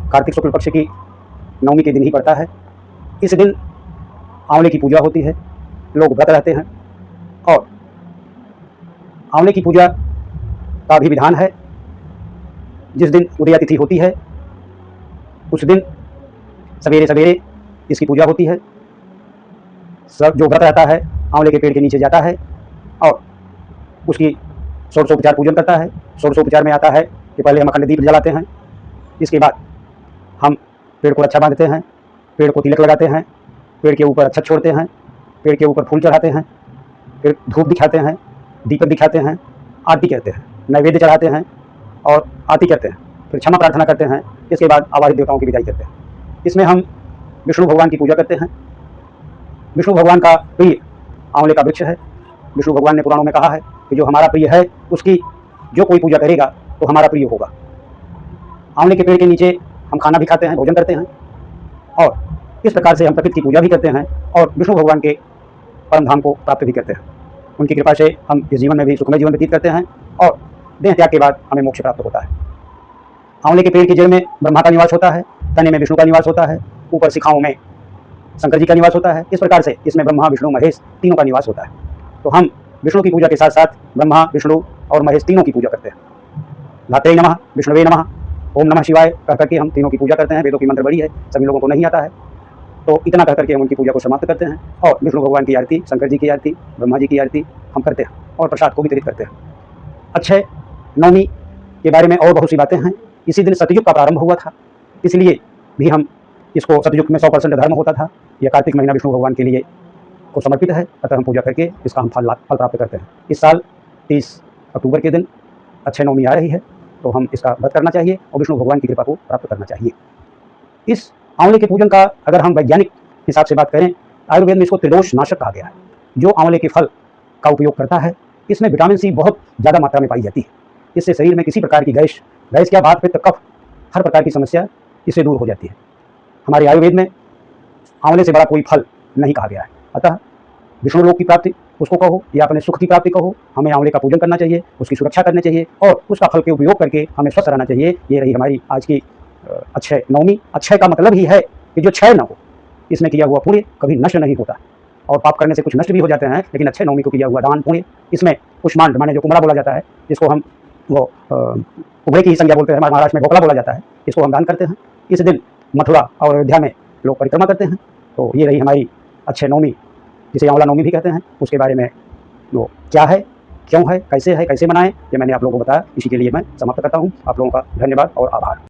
कार्तिक शुक्ल पक्ष की नवमी के दिन ही पड़ता है। इस दिन आंवले की पूजा होती है, लोग व्रत रहते हैं और आंवले की पूजा का भी विधान है। जिस दिन उदया तिथि होती है उस दिन सवेरे सवेरे इसकी पूजा होती है। सब जो व्रत रहता है आंवले के पेड़ के नीचे जाता है और उसकी षोडशोपचार पूजन करता है। षोडशोपचार में आता है कि पहले हम अखंड दीप जलाते हैं, इसके बाद हम पेड़ को रक्षा बांधते हैं, पेड़ को तिलक लगाते हैं, पेड़ के ऊपर अक्षत छोड़ते हैं, पेड़ के ऊपर फूल चढ़ाते हैं, फिर धूप दिखाते हैं, दीपक दिखाते हैं, आरती कहते हैं, नैवेद्य चढ़ाते हैं और आरती करते हैं, फिर क्षमा प्रार्थना करते हैं। इसके बाद आवाहित देवताओं की विदाई करते हैं। इसमें हम विष्णु भगवान की पूजा करते हैं। विष्णु भगवान का प्रिय आंवले का वृक्ष है। विष्णु भगवान ने पुराणों में कहा है कि जो हमारा प्रिय है उसकी जो कोई पूजा करेगा तो हमारा प्रिय होगा। आंवले के पेड़ के नीचे हम खाना भी खाते हैं, भोजन करते हैं और इस प्रकार से हम प्रकृति की पूजा भी करते हैं और विष्णु भगवान के परम धाम को प्राप्त भी करते हैं। उनकी कृपा से हम इस जीवन में भी सुखमय जीवन व्यतीत करते हैं और देह त्याग के बाद हमें मोक्ष प्राप्त होता है। आंवले के पेड़ की जड़ में ब्रह्मा का निवास होता है, तने में विष्णु का निवास होता है, ऊपर शिखाओं में शंकर जी का निवास होता है। इस प्रकार से इसमें ब्रह्मा विष्णु महेश तीनों का निवास होता है। तो हम विष्णु की पूजा के साथ साथ ब्रह्मा विष्णु और महेश तीनों की पूजा करते हैं। धात्रे नमः, विष्णुवे नमः, ओम नमः शिवाय कह करके हम तीनों की पूजा करते हैं। वेदों की मंत्र बड़ी है, सभी लोगों को नहीं आता है, तो इतना कह करके हम उनकी पूजा को समाप्त करते हैं और विष्णु भगवान की आरती, शंकर जी की आरती, ब्रह्मा जी की आरती हम करते हैं और प्रसाद को वितरित करते हैं। अक्षय नवमी के बारे में और बहुत सी बातें हैं। इसी दिन सतयुग का प्रारंभ हुआ था, इसलिए भी हम इसको सतयुग में 100% धर्म होता था। यह कार्तिक महीना विष्णु भगवान के लिए को समर्पित है, अतः हम पूजा करके इसका हम फल प्राप्त करते हैं। इस साल 30 अक्टूबर के दिन अक्षय नवमी आ रही है, तो हम इसका व्रत करना चाहिए और विष्णु भगवान की कृपा को प्राप्त करना चाहिए। इस आंवले के पूजन का अगर हम वैज्ञानिक हिसाब से बात करें, आयुर्वेद में इसको त्रिदोष नाशक कहा गया है। जो आंवले के फल का उपयोग करता है इसमें विटामिन सी बहुत ज़्यादा मात्रा में पाई जाती है। इससे शरीर में किसी प्रकार की गैस क्या बात पित्त कफ हर प्रकार की समस्या इससे दूर हो जाती है। हमारे आयुर्वेद में आंवले से बड़ा कोई फल नहीं कहा गया है। अतः विष्णु लोक की प्राप्ति उसको कहो या अपने सुख की प्राप्ति कहो, हमें आंवले का पूजन करना चाहिए, उसकी सुरक्षा करनी चाहिए और उसका फल के उपयोग करके हमें स्वस्थ रहना चाहिए। ये रही हमारी आज की अक्षय नवमी। अक्षय का मतलब ही है कि जो क्षय न हो, इसमें किया हुआ पुण्य कभी नष्ट नहीं होता और पाप करने से कुछ नष्ट भी हो जाते हैं, लेकिन अक्षय नवमी को किया हुआ दान पुण्य, इसमें कुष्मांड माने जो कुमड़ा बोला जाता है, जिसको हम वो कुबड़े की ही संज्ञा बोलते हैं, हमारे महाराष्ट्र में ढोकला बोला जाता है, इसको हम दान करते हैं। इस दिन मथुरा और अयोध्या में लोग परिक्रमा करते हैं। तो ये रही हमारी अक्षय नवमी, जिसे आंवला नवमी भी कहते हैं। उसके बारे में वो क्या है, क्यों है, कैसे मनाएं, ये मैंने आप लोगों को बताया। इसी के लिए मैं समाप्त करता हूँ। आप लोगों का धन्यवाद और आभार।